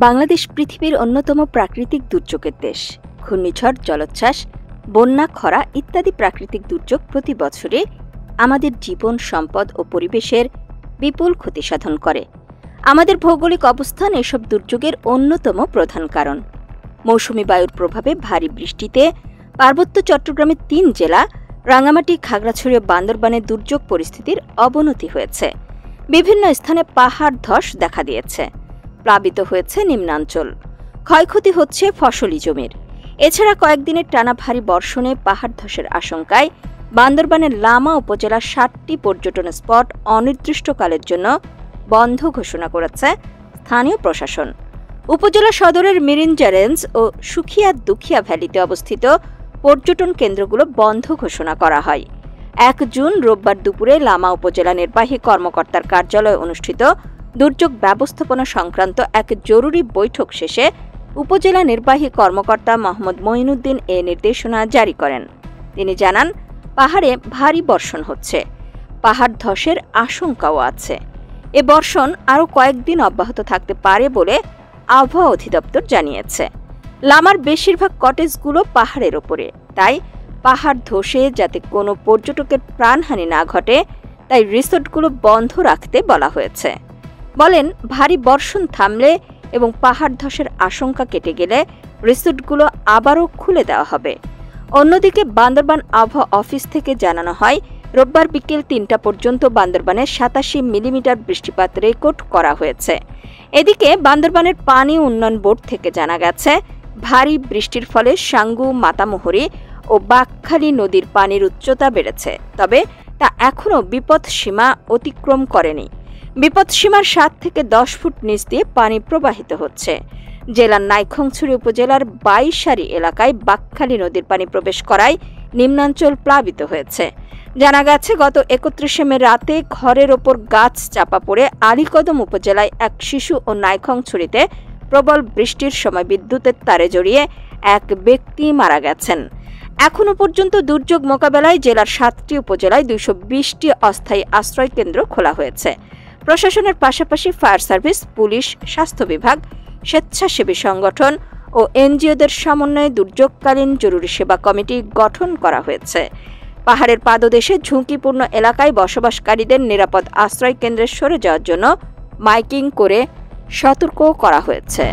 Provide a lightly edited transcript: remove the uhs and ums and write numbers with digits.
বাংলাদেশ পৃথিবীর অন্যতম প্রাকৃতিক দুর্যোগের দেশ। ঘূর্ণিঝড়, জলোচ্ছ্বাস, বন্যা, খরা ইত্যাদি প্রাকৃতিক দুর্যোগ প্রতি বছরে আমাদের জীবন, সম্পদ ও পরিবেশের বিপুল ক্ষতি সাধন করে। আমাদের ভৌগোলিক অবস্থান এসব দুর্যোগের অন্যতম প্রধান কারণ। মৌসুমী বায়ুর প্রভাবে ভারী বৃষ্টিতে পার্বত্য চট্টগ্রামের ৩ জেলা রাঙামাটি, খাগড়াছড়ি ও বান্দরবানের দুর্যোগ পরিস্থিতির অবনতি হয়েছে। বিভিন্ন স্থানে পাহাড় ধস দেখা দিয়েছে। প্লাবিত হয়েছে নিম্নাঞ্চল, ক্ষয়ক্ষতি হচ্ছে ফসলি জমির। এছাড়া কয়েকদিনের টানা ভারী বর্ষণে পাহাড় ধসের আশঙ্কায় বান্দরবানের লামা উপজেলার ৭টি পর্যটন স্পট অনির্দিষ্টকালের জন্য বন্ধ ঘোষণা করেছে স্থানীয় প্রশাসন। উপজেলা সদরের মিরিঞ্জা রেঞ্জ ও সুখিয়া দুখিয়া ভ্যালিতে অবস্থিত পর্যটন কেন্দ্রগুলো বন্ধ ঘোষণা করা হয়। ১ জুন রোববার দুপুরে লামা উপজেলা নির্বাহী কর্মকর্তার কার্যালয়ে অনুষ্ঠিত দুর্যোগ ব্যবস্থাপনা সংক্রান্ত এক জরুরি বৈঠক শেষে উপজেলা নির্বাহী কর্মকর্তা মোহাম্মদ মঈনুদ্দিন এ নির্দেশনা জারি করেন। তিনি জানান, পাহাড়ে ভারী বর্ষণ হচ্ছে, পাহাড় ধসের আশঙ্কাও আছে। এ বর্ষণ আরও কয়েকদিন অব্যাহত থাকতে পারে বলে আবহাওয়া অধিদপ্তর জানিয়েছে। লামার বেশিরভাগ কটেজগুলো পাহাড়ের ওপরে, তাই পাহাড় ধসে যাতে কোনো পর্যটকের প্রাণহানি না ঘটে তাই রিসোর্টগুলো বন্ধ রাখতে বলা হয়েছে। বলেন, ভারী বর্ষণ থামলে এবং পাহাড় ধসের আশঙ্কা কেটে গেলে রিসোর্টগুলো আবারও খুলে দেওয়া হবে। অন্যদিকে বান্দরবান আবহাওয়া অফিস থেকে জানানো হয়, রোববার বিকেল ৩টা পর্যন্ত বান্দরবানে ৮৭ মিলিমিটার বৃষ্টিপাত রেকর্ড করা হয়েছে। এদিকে বান্দরবানের পানি উন্নয়ন বোর্ড থেকে জানা গেছে, ভারী বৃষ্টির ফলে সাঙ্গু, মাতামুহুরী ও বাকখালী নদীর পানির উচ্চতা বেড়েছে, তবে তা এখনও বিপদসীমা অতিক্রম করেনি। বিপদসীমার ৭ থেকে ১০ ফুট নিচ দিয়ে পানি প্রবাহিত হচ্ছে। জেলার নাইক্ষ্যংছড়ি উপজেলার ২২সারি এলাকায় বাকখালী নদীর পানি প্রবেশ করায় নিম্নাঞ্চল প্লাবিত হয়েছে। জানা গেছে, গত ৩১ মে রাতে ঘরের ওপর গাছ চাপা পড়ে আলীকদম উপজেলায় এক শিশু ও নাইক্ষ্যংছড়িতে প্রবল বৃষ্টির সময় বিদ্যুতের তারে জড়িয়ে এক ব্যক্তি মারা গেছেন। এখনও পর্যন্ত দুর্যোগ মোকাবেলায় জেলার ৭টি উপজেলায় ২২০টি অস্থায়ী আশ্রয়কেন্দ্র খোলা হয়েছে। প্রশাসনের পাশাপাশি ফায়ার সার্ভিস, পুলিশ, স্বাস্থ্য বিভাগ, স্বেচ্ছাসেবী সংগঠন ও এনজিওদের সমন্বয়ে দুর্যোগকালীন জরুরি সেবা কমিটি গঠন করা হয়েছে। পাহাড়ের পাদদেশে ঝুঁকিপূর্ণ এলাকায় বসবাসকারীদের নিরাপদ আশ্রয় কেন্দ্রে সরে যাওয়ার জন্য মাইকিং করে সতর্ক করা হয়েছে।